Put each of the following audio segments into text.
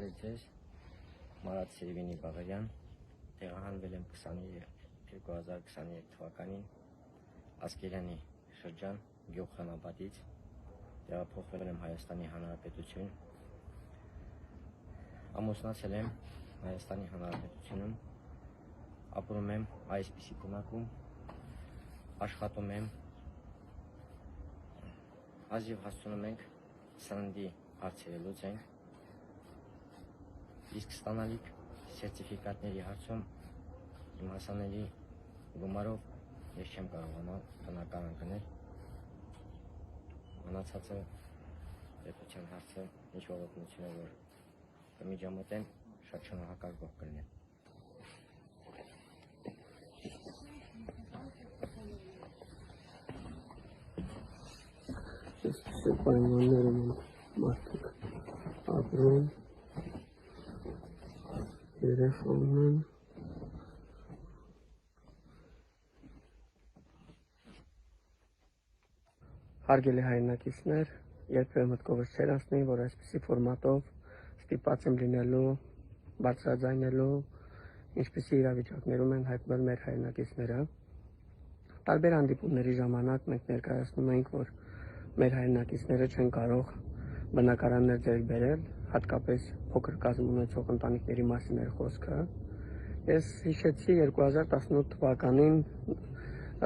Բարև ձեզ, Մարատ Սերևինի Բաղարյան, տեղահանվել եմ 2023 թվականին Ասկերանի շրջան գյուղ Խանաբադից, տեղափոխվել եմ Հայաստանի Հանրապետություն, ամուսնացել եմ Հայաստանի Հանրապետությունում, ապրում եմ այսպիսի բնակում, աշխատում եմ, ազիվ հասցնում ենք սննդի հարցերը լուծենք, իսկ ստանալիք սերտիֆիկատների հարցում իմ հասանելի գումարով ես չեմ կարողանալ բնակարան գնել, մնացածը պետության հարցը ինչ որ օգնություն է, որ կմիջամտեն, շատ շնորհակալ կլինեմ։ Պայմաններում մարդիկ ապրում, երեխա ունեն, հարգելի հայրենակիցներ, երբևէ մտքովս չէր անցնի, որ այսպիսի ֆորմատով ստիպված եմ լինելու, բարձրաձայնելու, ինչպիսի իրավիճակներում են հայտնվել մեր հայրենակիցները։ Տարբեր հանդիպումների ժամանակ մենք ներկայացնում ենք, որ մեր հայրենակիցները չեն կարող բնակարաններ ձեռք բերել, հատկապես փոքր կազմ ունեցող ընտանիքների մասին էր խոսքը։ Ես հիշեցի 2018 թվականին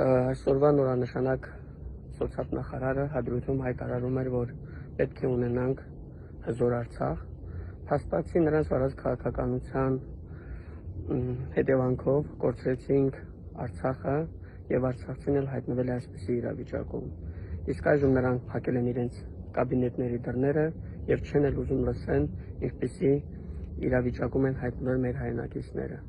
այսօրվա նորանշանակ սոցիալնախարարը հադրութում հայտարարում էր, որ պետք է ունենանք հզոր Արցախ, փաստացի նրանց վարած քաղաքականության հետևանքով կորցրեցինք Արցախը եւ արցախցին էլ հայտնվել է այսպիսի իրավիճակում։ Իսկ այժմ նրանք փակել են իրենց կաբինետների դռները եւ չեն էլ ուզում լսեն, ինչպիսի իրավիճակում են հայտնվել մեր հայրենակիցները։